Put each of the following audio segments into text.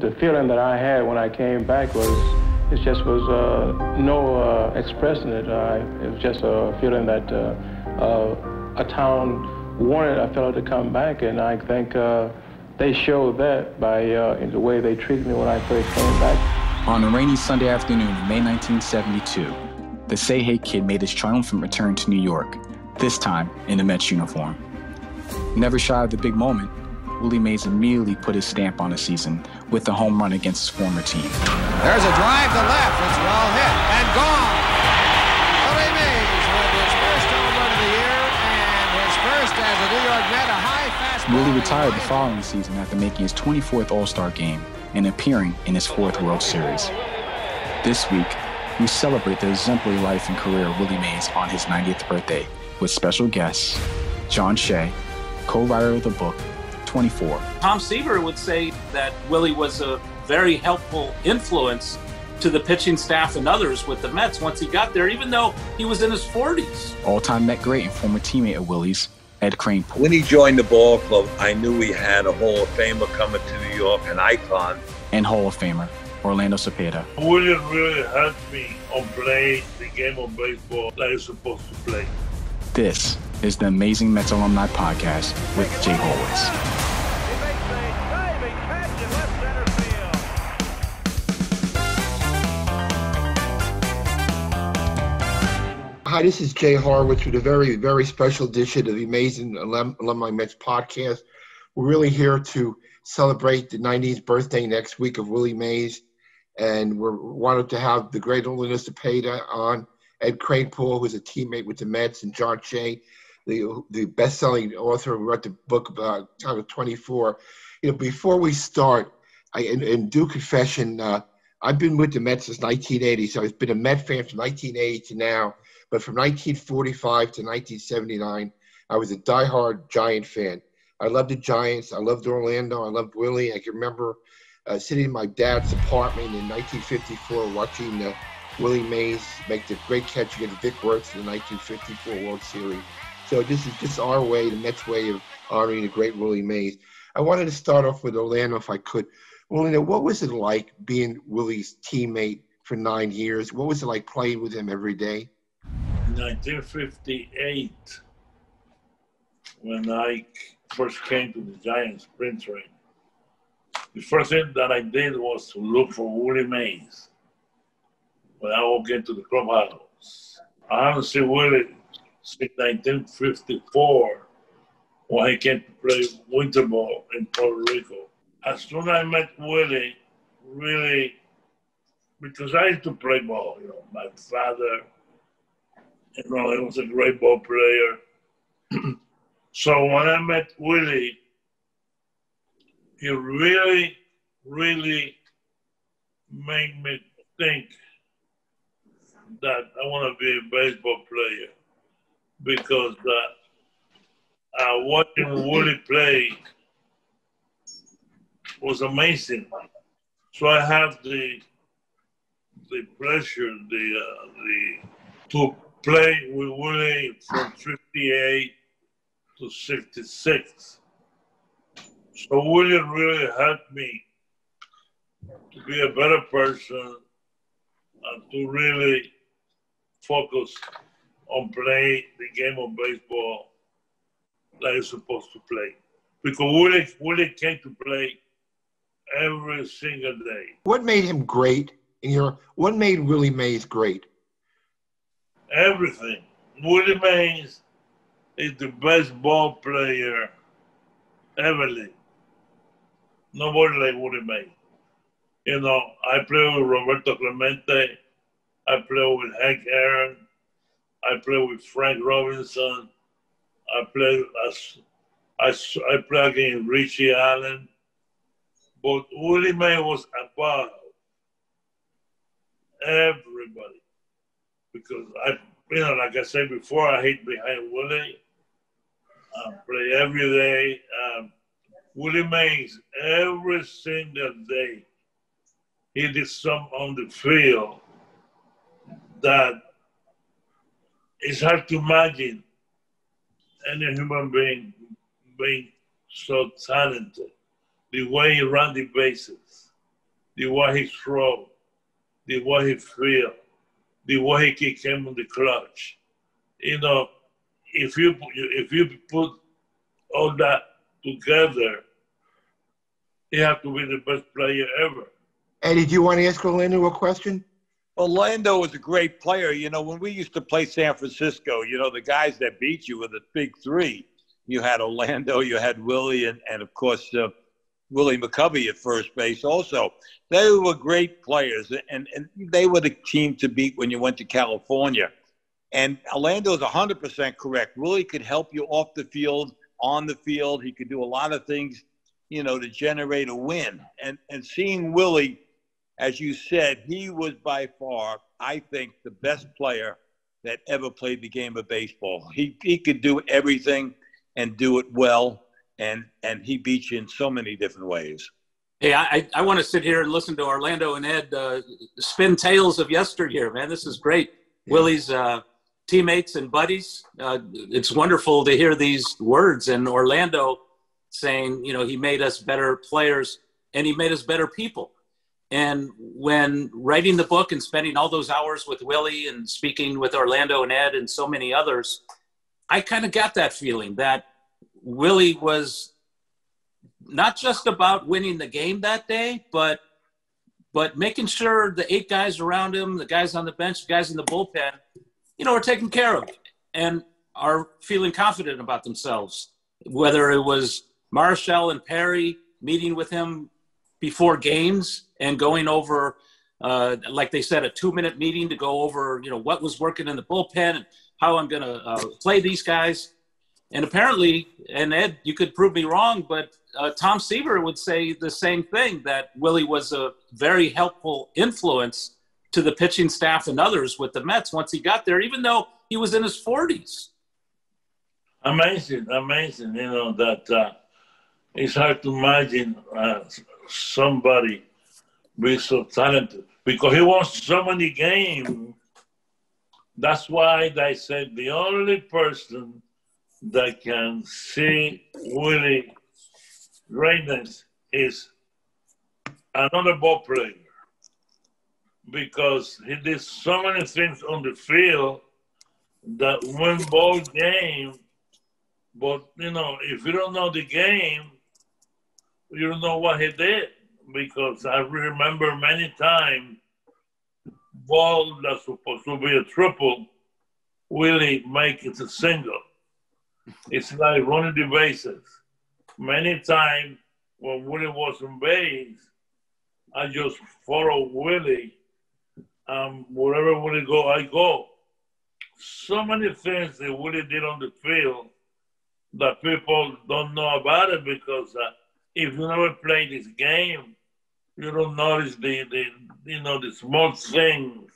The feeling that I had when I came back was no expressing it. It was just a feeling that a town wanted a fellow to come back, and I think they showed that by in the way they treated me when I first came back. On a rainy Sunday afternoon in May 1972, the Say Hey Kid made his triumphant return to New York, this time in a Mets uniform. Never shy of the big moment, Willie Mays immediately put his stamp on the season with a home run against his former team. There's a drive to left. It's well hit and gone. Willie Mays with his first home run of the year and his first as a New York Met, a high fastball. Willie retired the following season after making his 24th All-Star game and appearing in his 4th World Series. This week, we celebrate the exemplary life and career of Willie Mays on his 90th birthday with special guests, John Shea, co-writer of the book, 24. Tom Seaver would say that Willie was a very helpful influence to the pitching staff and others with the Mets once he got there, even though he was in his 40s. All-time Met great and former teammate of Willie's, Ed Kranepool. When he joined the ball club, I knew he had a Hall of Famer coming to New York, an icon. And Hall of Famer, Orlando Cepeda. Willie really helped me on playing the game of baseball that you're supposed to play. This is the Amazing Mets Alumni Podcast with Jay Horwitz. Hi, this is Jay Horwitz with a very, very special edition of the Amazing Alumni Mets Podcast. We're really here to celebrate the 90th birthday next week of Willie Mays, and we're wanted to have the great Orlando Cepeda on, Ed Kranepool, who's a teammate with the Mets, and John Shea, the best-selling author who wrote the book about Time of 24. Before we start, in due confession, I've been with the Mets since 1980, so I've been a Met fan from 1980 to now. But from 1945 to 1979, I was a diehard Giant fan. I loved the Giants. I loved Orlando. I loved Willie. I can remember sitting in my dad's apartment in 1954 watching Willie Mays make the great catch against Vic Wertz in the 1954 World Series. So this is just our way, the Mets' way of honoring the great Willie Mays. I wanted to start off with Orlando if I could. Orlando, what was it like being Willie's teammate for 9 years? What was it like playing with him every day? In 1958, when I first came to the Giants spring training, the first thing that I did was to look for Willie Mays when I walked into the clubhouse. I haven't seen Willie since 1954 when he came to play winter ball in Puerto Rico. As soon as I met Willie, really, because I used to play ball, my father, he was a great ball player. So when I met Willie, he really, really made me think that I want to be a baseball player because watching Willie play was amazing. So I have the pleasure to play with Willie from 58 to 66. So Willie really helped me to be a better person and to really focus on playing the game of baseball that you're supposed to play. Because Willie came to play every single day. What made him great? What made Willie Mays great? Everything. Willie Mays is the best ball player ever lived. Nobody like Willie Mays. I play with Roberto Clemente. I play with Hank Aaron. I play with Frank Robinson. I play against Richie Allen. But Willie Mays was above everybody. Because like I said before, I hit behind Willie. I play every day. Willie Mays, every single day, he did something on the field that it's hard to imagine any human being so talented. The way he ran the bases, the way he throw, the way he feel, the way he came in the clutch. You know, if you put all that together, you have to be the best player ever. Eddie, do you want to ask Orlando a question? Orlando was a great player. You know, when we used to play San Francisco, you know, the guys that beat you were the big three. You had Orlando, you had Willie, and of course, Willie McCovey at first base also. They were great players, and they were the team to beat when you went to California. And Orlando's 100% correct. Willie could help you off the field, on the field. He could do a lot of things, you know, to generate a win. And seeing Willie, as you said, he was by far, I think, the best player that ever played the game of baseball. He could do everything and do it well, and he beat you in so many different ways. Hey, I want to sit here and listen to Orlando and Ed spin tales of yesteryear, man. This is great. Yeah. Willie's teammates and buddies. It's wonderful to hear these words. And Orlando saying, you know, he made us better players and he made us better people. And when writing the book and spending all those hours with Willie and speaking with Orlando and Ed and so many others, I kind of got that feeling that Willie was not just about winning the game that day, but making sure the 8 guys around him, the guys on the bench, the guys in the bullpen, you know, are taken care of and are feeling confident about themselves. Whether it was Marshall and Perry meeting with him before games and going over, like they said, a 2-minute meeting to go over, you know, what was working in the bullpen and how I'm going to play these guys. And apparently, and Ed, you could prove me wrong, but Tom Seaver would say the same thing, that Willie was a very helpful influence to the pitching staff and others with the Mets once he got there, even though he was in his 40s. Amazing. You know, that it's hard to imagine somebody being so talented because he won so many games. That's why they said the only person that can see Willie greatness is another ball player, because he did so many things on the field that win ball game. But, you know, if you don't know the game, you don't know what he did, because I remember many times ball that's supposed to be a triple, Willie make it a single. It's like running the bases. Many times when Willie was on base, I just follow Willie. Wherever Willie go, I go. So many things that Willie did on the field that people don't know about it, because if you never play this game, you don't notice the small things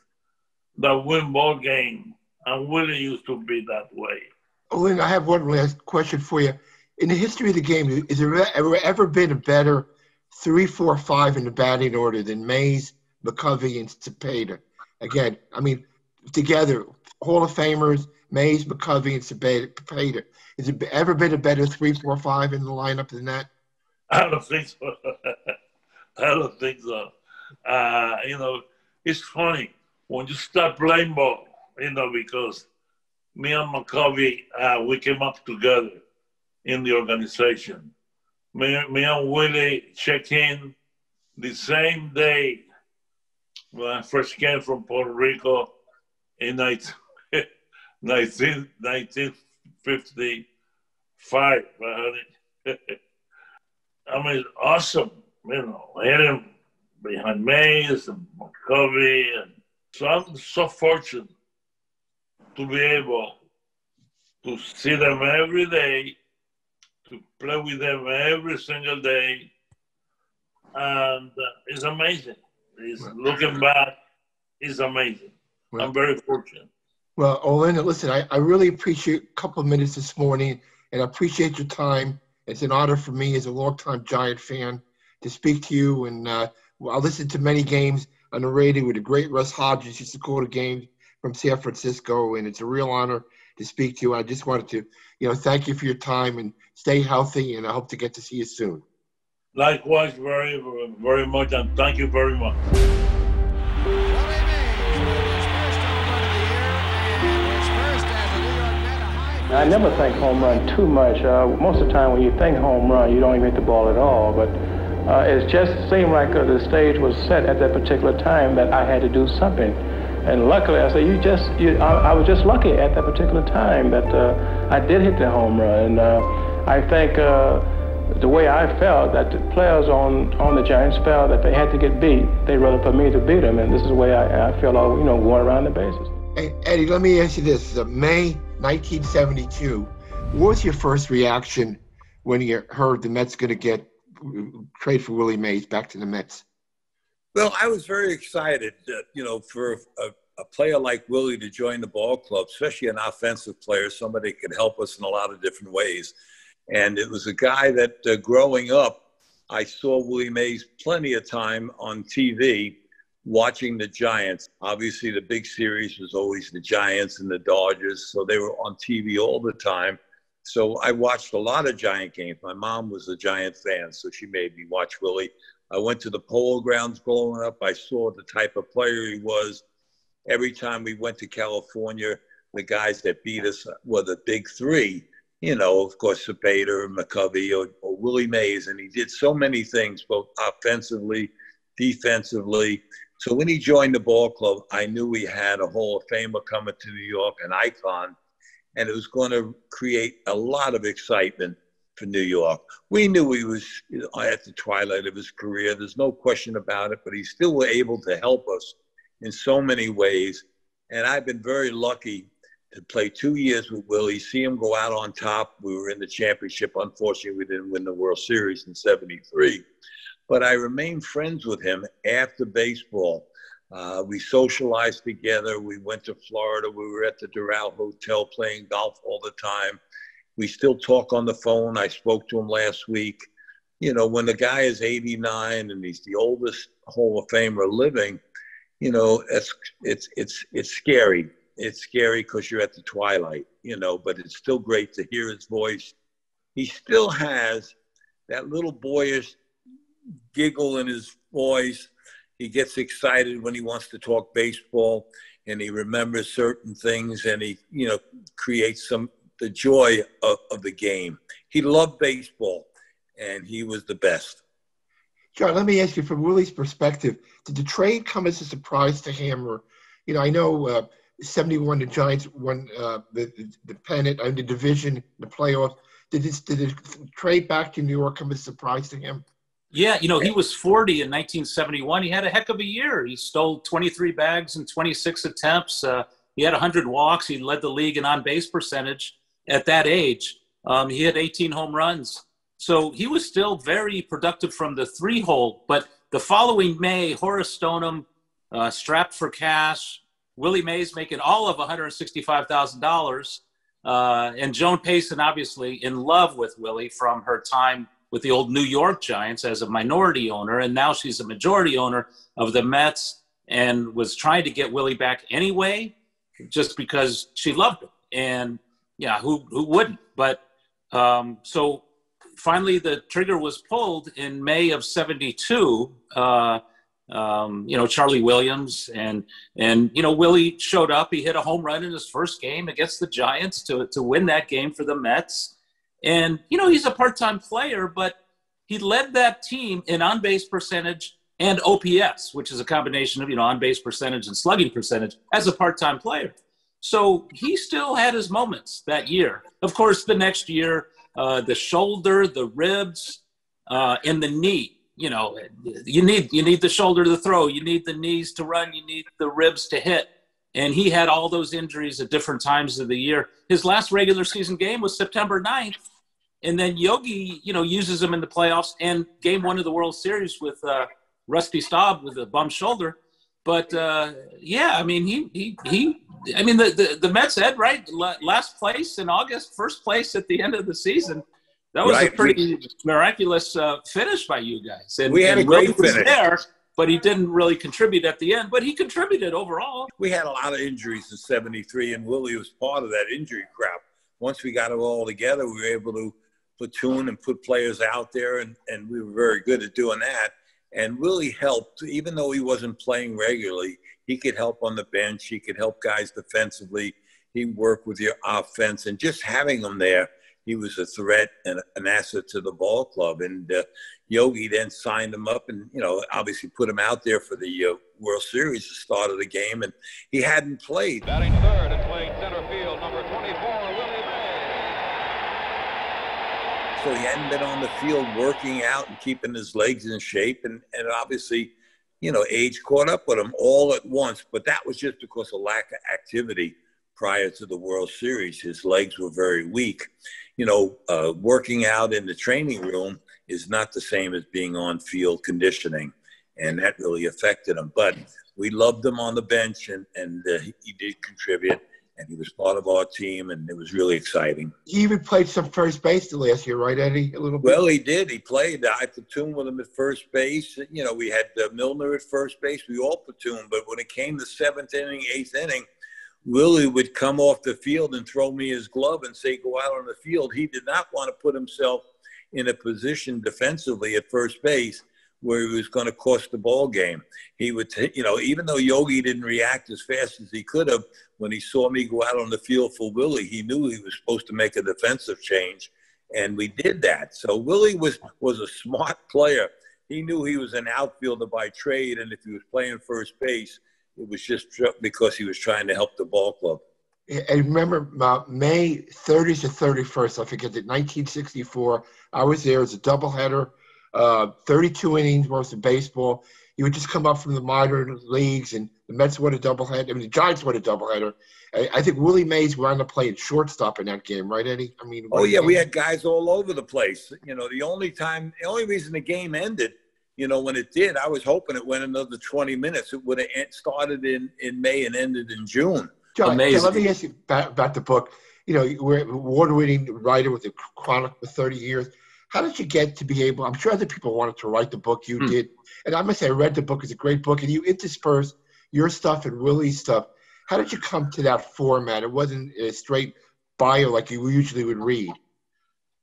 that win ball game. And Willie used to be that way. Lynn, I have one last question for you. In the history of the game, is there ever been a better 3, 4, 5 in the batting order than Mays, McCovey, and Cepeda? Again, I mean, together, Hall of Famers, Mays, McCovey, and Cepeda. Has it ever been a better 3, 4, 5 in the lineup than that? I don't think so. You know, it's funny when you start playing ball, you know, because me and McCovey, we came up together in the organization. Me and Willie check in the same day when I first came from Puerto Rico in 1955. I mean, awesome, you know, hitting behind Mays and McCovey. And so I'm so fortunate to be able to see them every day, to play with them every single day. And it's amazing. Looking back, it's amazing. Well, I'm very fortunate. Well, Orlando, listen, I really appreciate a couple of minutes this morning, and I appreciate your time. It's an honor for me as a longtime Giant fan to speak to you. And I listened to many games on the radio with the great Russ Hodges. Used to call the games from San Francisco, and it's a real honor to speak to you. I just wanted to, thank you for your time and stay healthy, and I hope to get to see you soon. Likewise, very, very much, and thank you very much. I never think home run too much. Most of the time when you think home run, you don't even hit the ball at all. But it just seemed like the stage was set at that particular time that I had to do something. And luckily, I said, I was just lucky at that particular time that I did hit the home run. And I think the way I felt, that the players on the Giants felt that they had to get beat. They'd rather for me to beat them. And this is the way I feel, going around the bases. Hey, Eddie, let me ask you this. May 1972, what was your first reaction when you heard the Mets going to trade for Willie Mays back to the Mets? Well, I was very excited, for a player like Willie to join the ball club, especially an offensive player, somebody could help us in a lot of different ways. And it was a guy that growing up, I saw Willie Mays plenty of time on TV watching the Giants. Obviously, the big series was always the Giants and the Dodgers, so they were on TV all the time. So I watched a lot of Giant games. My mom was a Giant fan, so she made me watch Willie. I went to the Polo Grounds growing up. I saw the type of player he was. Every time we went to California, the guys that beat us were the big three. Of course, Cepeda or McCovey or Willie Mays. And he did so many things, both offensively, defensively. So when he joined the ball club, I knew we had a Hall of Famer coming to New York, an icon, and it was going to create a lot of excitement for New York. We knew he was at the twilight of his career. There's no question about it, but he still was able to help us in so many ways. And I've been very lucky to play 2 years with Willie, see him go out on top. We were in the championship. Unfortunately, we didn't win the World Series in '73. But I remained friends with him after baseball. We socialized together. We went to Florida. We were at the Doral Hotel playing golf all the time. We still talk on the phone. I spoke to him last week. When the guy is 89 and he's the oldest Hall of Famer living, it's scary. It's scary because you're at the twilight, but it's still great to hear his voice. He still has that little boyish giggle in his voice. He gets excited when he wants to talk baseball, and he remembers certain things, and he, creates the joy of the game. He loved baseball, and he was the best. John, let me ask you, from Willie's perspective, did the trade come as a surprise to him? Or, I know 71, the Giants won the pennant, the division, the playoffs. Did the trade back to New York come as a surprise to him? Yeah, he was 40 in 1971. He had a heck of a year. He stole 23 bags in 26 attempts. He had 100 walks. He led the league in on-base percentage at that age. He had 18 home runs. So he was still very productive from the three-hole. But the following May, Horace Stoneham, strapped for cash, Willie Mays making all of $165,000, and Joan Payson, obviously, in love with Willie from her time with the old New York Giants as a minority owner, and now she's a majority owner of the Mets, and was trying to get Willie back anyway, just because she loved him. And yeah, who wouldn't? But so finally the trigger was pulled in May of '72. Charlie Williams and Willie showed up. He hit a home run in his first game against the Giants to win that game for the Mets. And, he's a part-time player, but he led that team in on-base percentage and OPS, which is a combination of, on-base percentage and slugging percentage as a part-time player. So he still had his moments that year. Of course, the next year, the shoulder, the ribs, and the knee. You need the shoulder to throw. You need the knees to run. You need the ribs to hit. And he had all those injuries at different times of the year. His last regular season game was September 9th. And then Yogi, uses him in the playoffs and game one of the World Series with Rusty Staub with a bum shoulder. But the Mets had, right, last place in August, first place at the end of the season. That was a pretty miraculous finish by you guys. And we had a great finish there, but he didn't really contribute at the end. But he contributed overall. We had a lot of injuries in '73, and Willie was part of that injury crowd. Once we got it all together, we were able to platoon and put players out there, and we were very good at doing that. And Willie helped, even though he wasn't playing regularly. He could help on the bench. He could help guys defensively. He worked with your offense, and just having him there, he was a threat and an asset to the ball club. And Yogi then signed him up and, obviously put him out there for the World Series, the start of the game. And he hadn't played. Batting third and playing center field, number 24, Willie Mays. So he hadn't been on the field working out and keeping his legs in shape. And obviously, age caught up with him all at once. But that was just because of lack of activity prior to the World Series. His legs were very weak. Working out in the training room is not the same as being on field conditioning, and that really affected him. But we loved him on the bench, and he did contribute, and he was part of our team, and it was really exciting. He even played some first base the last year, right, Eddie? A little bit. Well, he did. He played. I platooned with him at first base. We had Milner at first base. We all platooned, but when it came to seventh inning, eighth inning, Willie would come off the field and throw me his glove and say, go out on the field. He did not want to put himself in a position defensively at first base where he was going to cost the ball game. He would, even though Yogi didn't react as fast as he could have, when he saw me go out on the field for Willie, he knew he was supposed to make a defensive change, and we did that. So Willie was a smart player. He knew he was an outfielder by trade, and if he was playing first base, it was just because he was trying to help the ball club. And remember, May 30th to 31st, I forget it, 1964, I was there as a doubleheader, 32 innings worth of baseball. You would just come up from the minor leagues, and the Mets won a doubleheader. I mean, the Giants won a doubleheader. I think Willie Mays wound up playing shortstop in that game, right, Eddie? I mean, we had guys all over the place. The only reason the game ended, when it did, I was hoping it went another 20 minutes. It would have started in May and ended in June. John, let me ask you about the book. You're an award-winning writer with the Chronicle for 30 years. How did you get to be able – I'm sure other people wanted to write the book you did. And I must say, I read the book. It's a great book. And you interspersed your stuff and Willie's stuff. How did you come to that format? It wasn't a straight bio like you usually would read.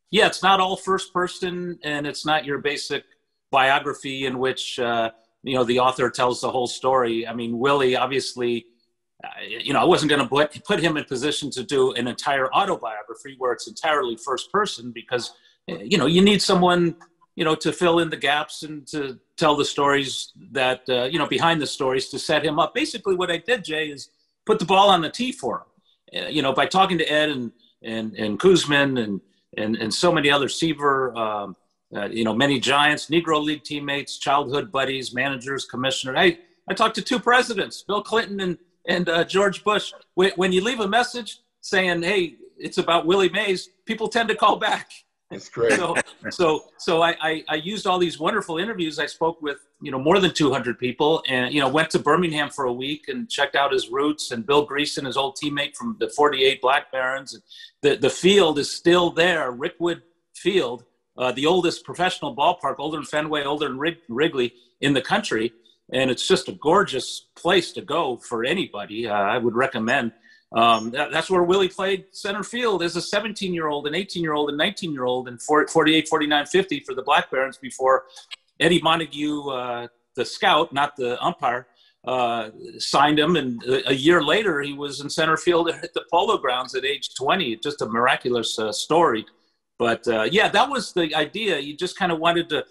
Yeah, it's not all first person, and it's not your basic biography in which, the author tells the whole story. I mean, Willie, obviously – I wasn't going to put him in position to do an entire autobiography where it's entirely first person because, you need someone, to fill in the gaps and to tell the stories that, behind the stories to set him up. Basically what I did, Jay, is put the ball on the tee for him, by talking to Ed and Kuzman and so many other Seaver, many Giants, Negro League teammates, childhood buddies, managers, commissioners. I talked to two presidents, Bill Clinton and George Bush. When you leave a message saying, hey, it's about Willie Mays, people tend to call back. That's great. So I used all these wonderful interviews. I spoke with, more than 200 people and, went to Birmingham for a week and checked out his roots, and Bill Greason, his old teammate from the 48 Black Barons. The field is still there, Rickwood Field, the oldest professional ballpark, older than Fenway, older than Wrigley in the country. And it's just a gorgeous place to go for anybody. I would recommend. That's where Willie played center field as a 17-year-old, an 18-year-old, and 19-year-old, and 48, 49, 50 for the Black Barons before Eddie Montague, the scout, not the umpire, signed him. And a year later, he was in center field at the Polo Grounds at age 20. Just a miraculous story. But, that was the idea. You just kind of wanted to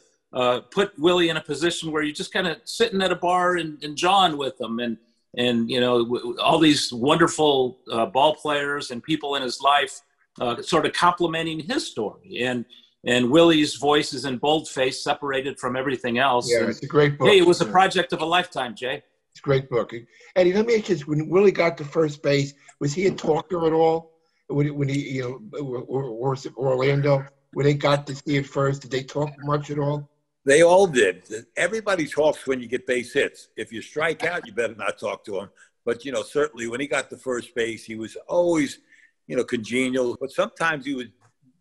put Willie in a position where you're just kind of sitting at a bar and jawing with him and all these wonderful ball players and people in his life sort of complimenting his story. And Willie's voice is in boldface, separated from everything else. Yeah, it's a great book. Hey, it was a project of a lifetime, Jay. It's a great book. Eddie, let me ask you this. When Willie got to first base, was he a talker at all? When he, or Orlando, when they got to see it first, did they talk much at all? They all did. Everybody talks when you get base hits. If you strike out, you better not talk to him. But, certainly when he got to first base, he was always, congenial. But sometimes he would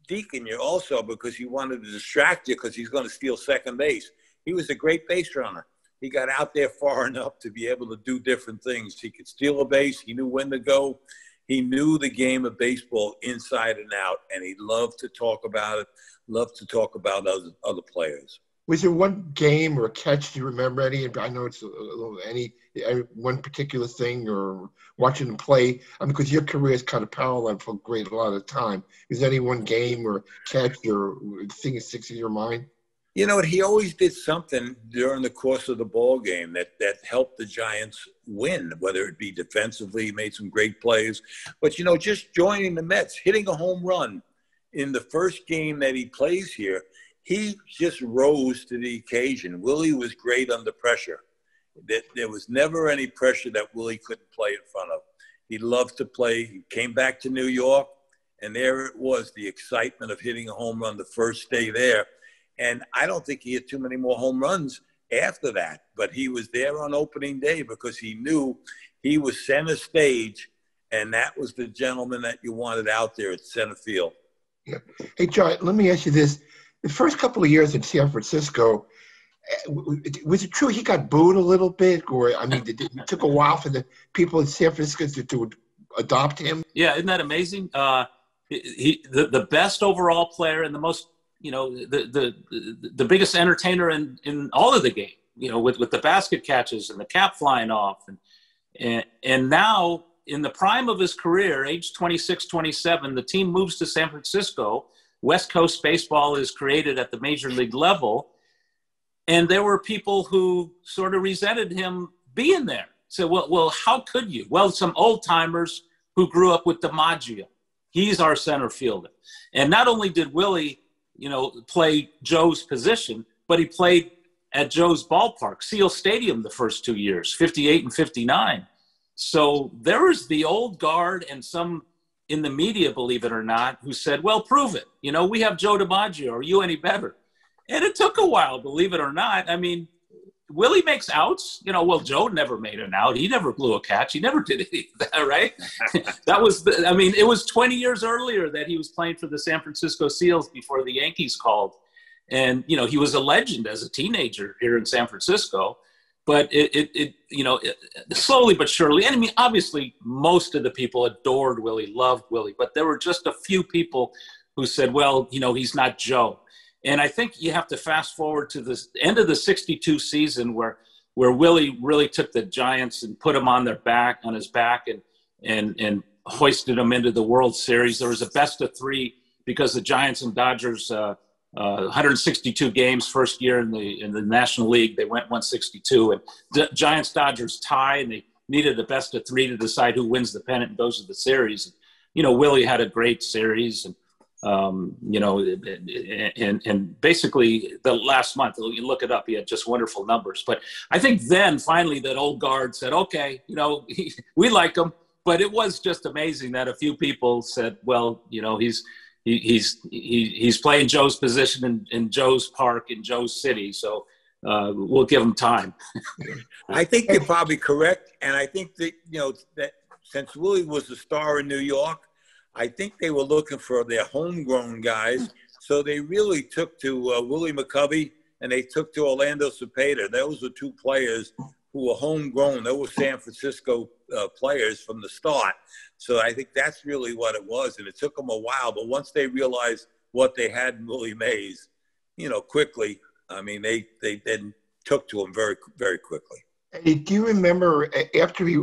deacon you also because he wanted to distract you because he's going to steal second base. He was a great base runner. He got out there far enough to be able to do different things. He could steal a base. He knew when to go. He knew the game of baseball inside and out, and he loved to talk about it, loved to talk about other players. Was there one game or catch you remember, Eddie? I know it's any one particular thing or watching him play. I mean, because your career is kind of parallel for great a lot of the time. Is there any one game or catch or thing that sticks in your mind? You know, he always did something during the course of the ball game that helped the Giants win, whether it be defensively, he made some great plays. But, you know, just joining the Mets, hitting a home run in the first game that he plays here, he just rose to the occasion. Willie was great under pressure. There was never any pressure that Willie couldn't play in front of. He loved to play. He came back to New York, and there it was, the excitement of hitting a home run the first day there. And I don't think he hit too many more home runs after that. But he was there on opening day because he knew he was center stage, and that was the gentleman that you wanted out there at center field. Yeah. Hey, John, let me ask you this. The first couple of years in San Francisco, was it true he got booed a little bit? Or, I mean, it took a while for the people in San Francisco to adopt him? Yeah, isn't that amazing? The best overall player and the most, you know, the biggest entertainer in all of the game, you know, with the basket catches and the cap flying off. And now, in the prime of his career, age 26, 27, the team moves to San Francisco. West Coast baseball is created at the major league level. And there were people who sort of resented him being there. So, well, how could you? Well, some old timers who grew up with DiMaggio. He's our center fielder. And not only did Willie, you know, play Joe's position, but he played at Joe's ballpark, Seal Stadium, the first 2 years, 58 and 59. So there was the old guard and some in the media, believe it or not, who said, well, prove it. You know, we have Joe DiMaggio. Are you any better? And it took a while, believe it or not. I mean, Willie makes outs. You know, well, Joe never made an out. He never blew a catch. He never did any of that, right? That was, it was 20 years earlier that he was playing for the San Francisco Seals before the Yankees called. And, you know, he was a legend as a teenager here in San Francisco. But it slowly but surely, and I mean, obviously most of the people adored Willie, loved Willie, but there were just a few people who said, well, you know, he's not Joe. And I think you have to fast forward to the end of the 62 season where Willie really took the Giants and put them on his back and hoisted them into the World Series. There was a best of three because the Giants and Dodgers, 162 games first year in the National League. They went 162, and the Giants-Dodgers tie, and they needed a best of three to decide who wins the pennant and goes to the series. You know, Willie had a great series, and you know, and basically the last month, you look it up, he had just wonderful numbers. But I think then finally that old guard said, okay, you know, we like him, but it was just amazing that a few people said, well, you know, he's playing Joe's position in Joe's park in Joe's city, so we'll give him time. I think you're probably correct, and I think that, you know, that since Willie was a star in New York, I think they were looking for their homegrown guys, so they really took to Willie McCovey and they took to Orlando Cepeda. Those were two players who were homegrown. They were San Francisco players from the start. So I think that's really what it was. And it took them a while. But once they realized what they had in Willie Mays, you know, quickly, I mean, they then took to him very, very quickly. Hey, do you remember after he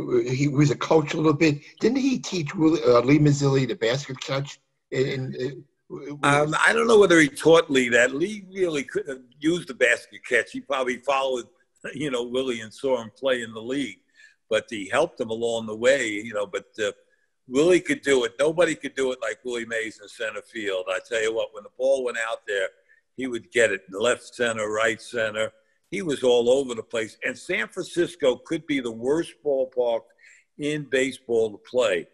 was a coach a little bit, didn't he teach Lee Mazzilli the basket catch? I don't know whether he taught Lee that. Lee really couldn't use the basket catch. He probably followed, you know, Willie and saw him play in the league. But he helped him along the way, you know. But Willie could do it. Nobody could do it like Willie Mays in center field. I tell you what, when the ball went out there, he would get it in left center, right center. He was all over the place. And San Francisco could be the worst ballpark in baseball to play.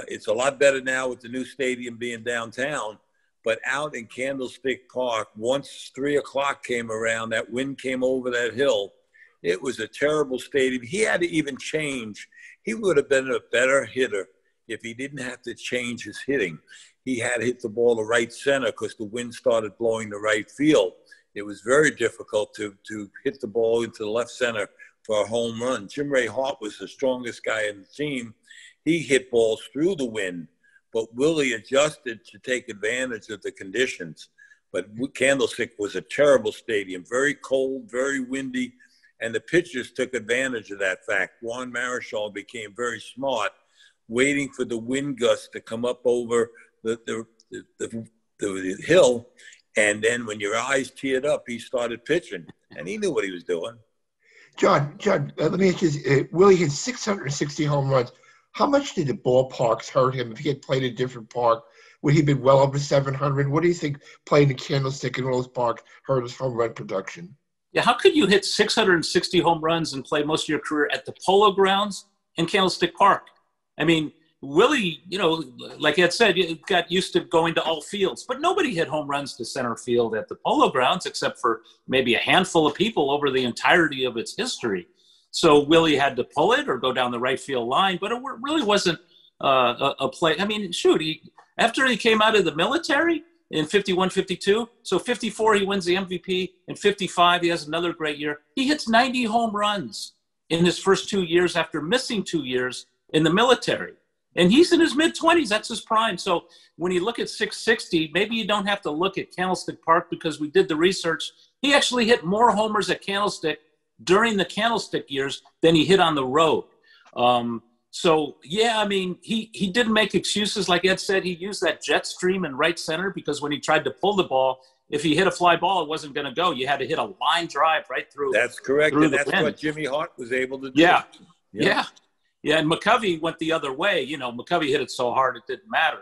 It's a lot better now with the new stadium being downtown. But out in Candlestick Park, once 3 o'clock came around, that wind came over that hill. It was a terrible stadium. He had to even change. He would have been a better hitter if he didn't have to change his hitting. He had to hit the ball to right center because the wind started blowing to right field. It was very difficult to hit the ball into the left center for a home run. Jim Ray Hart was the strongest guy in the team. he hit balls through the wind, but Willie adjusted to take advantage of the conditions. But Candlestick was a terrible stadium, very cold, very windy, and the pitchers took advantage of that fact. Juan Marichal became very smart, waiting for the wind gusts to come up over the hill, and then when your eyes teared up, he started pitching, and he knew what he was doing. John, let me ask you this. Willie hit 660 home runs. How much did the ballparks hurt him? If he had played a different park, would he have been well over 700? What do you think playing the Candlestick in all those parks hurt his home run production? Yeah, how could you hit 660 home runs and play most of your career at the Polo Grounds and Candlestick Park? I mean, Willie, like Ed said, got used to going to all fields, but nobody hit home runs to center field at the Polo Grounds except for maybe a handful of people over the entirety of its history. So Willie had to pull it or go down the right field line, but it really wasn't a play. I mean, shoot, after he came out of the military in 51, 52, so 54, he wins the MVP. In 55, he has another great year. He hits 90 home runs in his first 2 years after missing 2 years in the military. And he's in his mid-20s. That's his prime. So when you look at 660, maybe you don't have to look at Candlestick Park because we did the research. He actually hit more homers at Candlestick during the Candlestick years than he hit on the road. So, yeah, I mean, he didn't make excuses. Like Ed said, he used that jet stream in right center because when he tried to pull the ball, if he hit a fly ball, it wasn't going to go. You had to hit a line drive right through. That's correct, and that's what Jimmy Hart was able to do. Yeah, and McCovey went the other way. McCovey hit it so hard it didn't matter.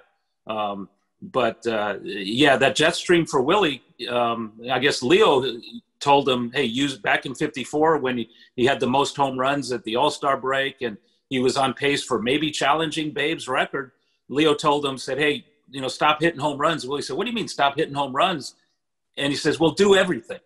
But that jet stream for Willie, I guess Leo told him, hey, use it back in 54 when he had the most home runs at the All-Star break, and he was on pace for maybe challenging Babe's record. Leo told him, said, hey, stop hitting home runs. Willie said, what do you mean stop hitting home runs? And he says, well, do everything.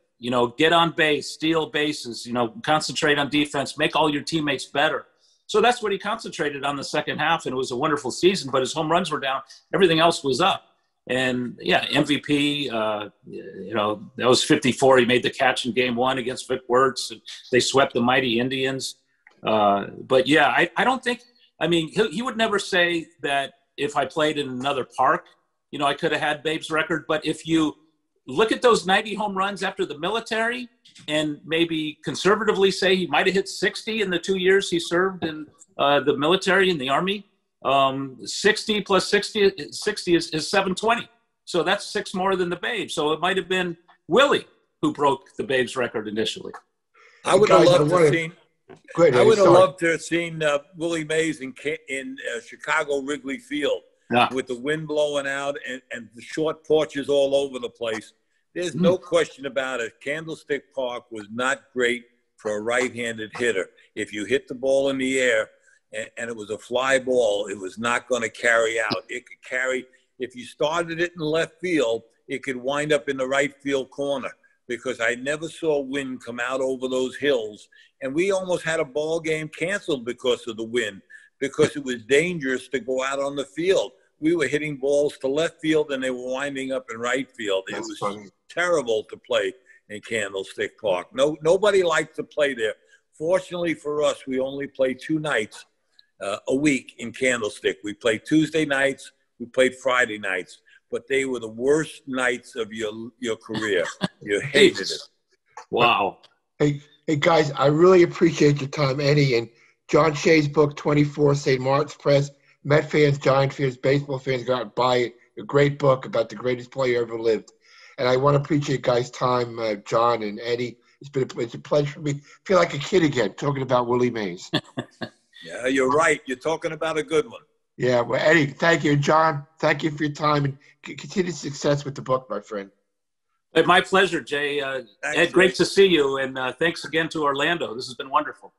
Get on base, steal bases, concentrate on defense, make all your teammates better. So that's what he concentrated on the second half, and it was a wonderful season, but his home runs were down. Everything else was up. And, MVP, that was 54. He made the catch in Game 1 against Vic Wertz, and they swept the mighty Indians. But, I don't think – I mean, he would never say that if I played in another park, I could have had Babe's record. But if you look at those 90 home runs after the military and maybe conservatively say he might have hit 60 in the 2 years he served in the military in the Army, 60 plus 60 is 720. So that's 6 more than the Babe. So it might have been Willie who broke the Babe's record initially. I would have loved to have seen Willie Mays in Chicago Wrigley Field with the wind blowing out and the short porches all over the place. There's no question about it. Candlestick Park was not great for a right-handed hitter. If you hit the ball in the air and it was a fly ball, it was not going to carry out. It could carry – if you started it in left field, it could wind up in the right field corner because I never saw wind come out over those hills. And we almost had a ball game canceled because of the wind, because it was dangerous to go out on the field. We were hitting balls to left field and they were winding up in right field. It was terrible to play in Candlestick Park. Nobody liked to play there. Fortunately for us, we only play 2 nights a week in Candlestick. We played Tuesday nights, we played Friday nights, but they were the worst nights of your career. You hated it. Wow. Hey, guys, I really appreciate your time, Eddie. And John Shea's book, 24, St. Martin's Press. Met fans, Giant fans, baseball fans got to buy it. A great book about the greatest player ever lived. And I want to appreciate guys' time, John and Eddie. It's a pleasure for me. I feel like a kid again talking about Willie Mays. Yeah, you're right. You're talking about a good one. Yeah, well, Eddie, thank you. John, thank you for your time and continued success with the book, my friend. My pleasure, Jay. Ed, great to see you, and thanks again to Orlando. This has been wonderful.